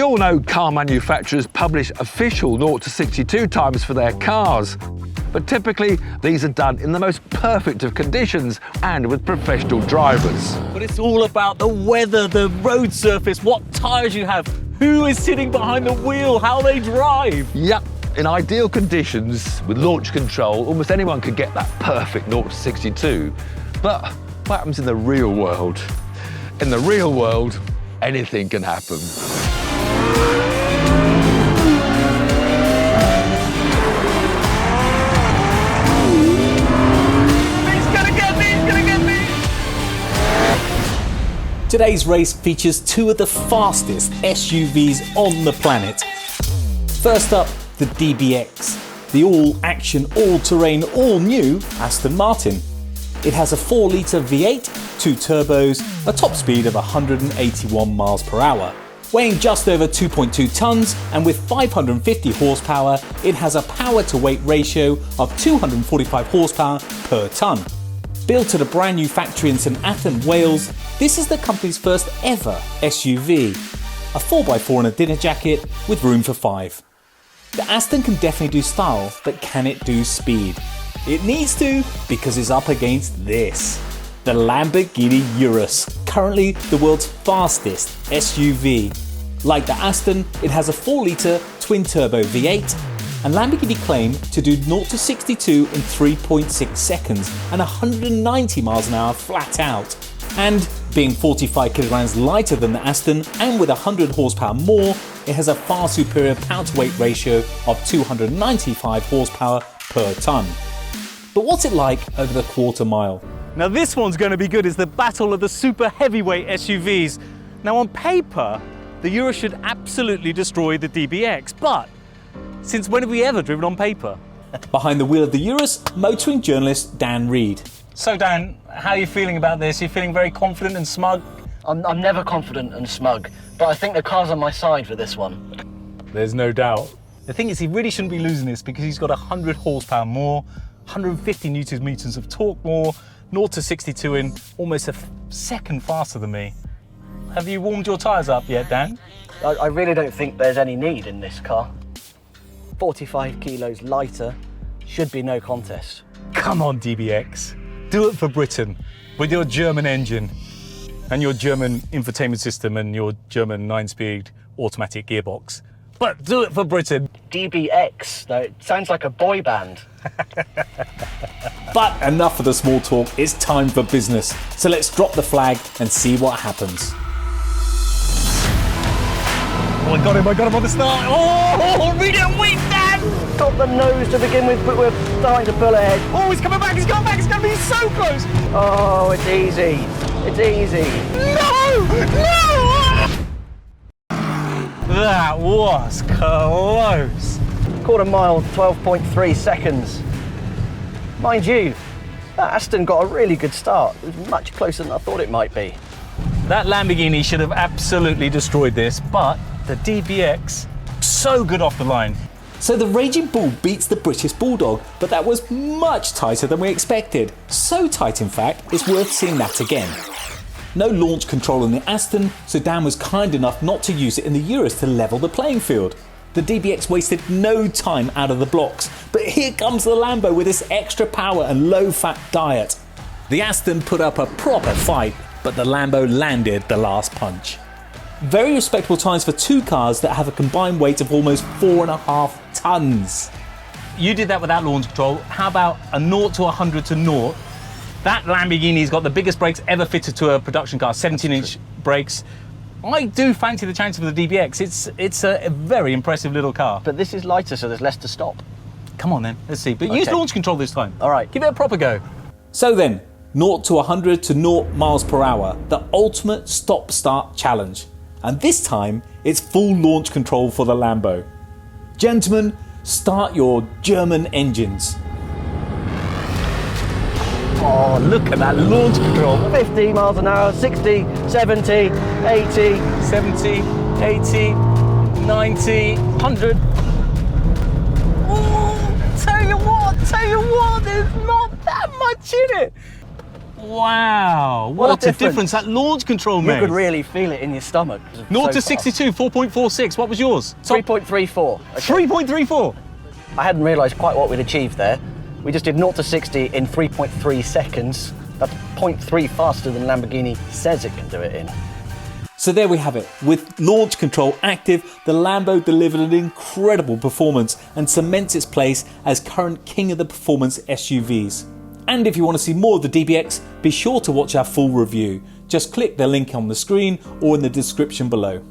We all know car manufacturers publish official 0 to 62 times for their cars, but typically these are done in the most perfect of conditions and with professional drivers. But it's all about the weather, the road surface, what tyres you have, who is sitting behind the wheel, how they drive. Yep, in ideal conditions, with launch control, almost anyone could get that perfect 0 to 62. But what happens in the real world? In the real world, anything can happen. Today's race features two of the fastest SUVs on the planet. First up, the DBX, the all-action, all-terrain, all-new Aston Martin. It has a 4-litre V8, 2 turbos, a top speed of 181 miles per hour. Weighing just over 2.2 tonnes and with 550 horsepower, it has a power-to-weight ratio of 245 horsepower per tonne. Built at a brand new factory in St Athan, Wales, this is the company's first ever SUV. A 4x4 and a dinner jacket with room for 5. The Aston can definitely do style, but can it do speed? It needs to, because it's up against this. The Lamborghini Urus, currently the world's fastest SUV. Like the Aston, it has a 4-litre twin-turbo V8, and Lamborghini claim to do 0 to 62 in 3.6 seconds and 190 miles an hour flat out. And being 45 kilograms lighter than the Aston and with 100 horsepower more, it has a far superior power-to-weight ratio of 295 horsepower per tonne. But what's it like over the quarter mile? Now this one's going to be good. It's the battle of the super heavyweight SUVs. Now on paper, the Urus should absolutely destroy the DBX, but since when have we ever driven on paper? Behind the wheel of the Urus, motoring journalist Dan Reed. So Dan, how are you feeling about this? You're feeling very confident and smug? I'm never confident and smug, but I think the car's on my side for this one. There's no doubt. The thing is, he really shouldn't be losing this because he's got 100 horsepower more, 150 newton meters of torque more, 0 to 62 in almost a second faster than me. Have you warmed your tyres up yet, Dan? I really don't think there's any need in this car. 45 kilos lighter, should be no contest. Come on, DBX. Do it for Britain with your German engine and your German infotainment system and your German 9-speed automatic gearbox. But do it for Britain. DBX, though, it sounds like a boy band. But enough of the small talk, it's time for business. So let's drop the flag and see what happens. Oh, I got him on the start. Oh, read it and wait, Dan! Got the nose to begin with, but we're starting to pull ahead. Oh, he's coming back, he's going to be so close. Oh, it's easy. It's easy. No! That was close. Quarter mile, 12.3 seconds. Mind you, that Aston got a really good start. It was much closer than I thought it might be. That Lamborghini should have absolutely destroyed this, but the DBX, so good off the line. So the Raging Bull beats the British Bulldog, but that was much tighter than we expected. So tight, in fact, it's worth seeing that again. No launch control in the Aston, so Dan was kind enough not to use it in the Urus to level the playing field. The DBX wasted no time out of the blocks, but here comes the Lambo with its extra power and low-fat diet. The Aston put up a proper fight, but the Lambo landed the last punch. Very respectable times for two cars that have a combined weight of almost 4.5 tonnes. You did that without launch control. How about a 0 to 100 to 0? That Lamborghini's got the biggest brakes ever fitted to a production car, 17-inch brakes. I do fancy the chance of the DBX. It's a very impressive little car. But this is lighter, so there's less to stop. Come on then, let's see. But use launch control this time. All right. Give it a proper go. So then, 0 to 100 to 0 miles per hour, the ultimate stop-start challenge. And this time, it's full launch control for the Lambo. Gentlemen, start your German engines. Oh, look at that launch control. 50 miles an hour, 60, 70, 80. 70, 80, 90, 100. Oh, tell you what, there's not that much in it. Wow, what a difference that launch control You made. could really feel it in your stomach. 0 So to fast. 62, 4.46. What was yours? 3.34. Okay. 3.34. I hadn't realised quite what we'd achieved there. We just did 0 to 60 in 3.3 seconds. That's 0.3 faster than Lamborghini says it can do it in. So there we have it. With launch control active, the Lambo delivered an incredible performance and cements its place as current king of the performance SUVs. And if you want to see more of the DBX, be sure to watch our full review. Just click the link on the screen or in the description below.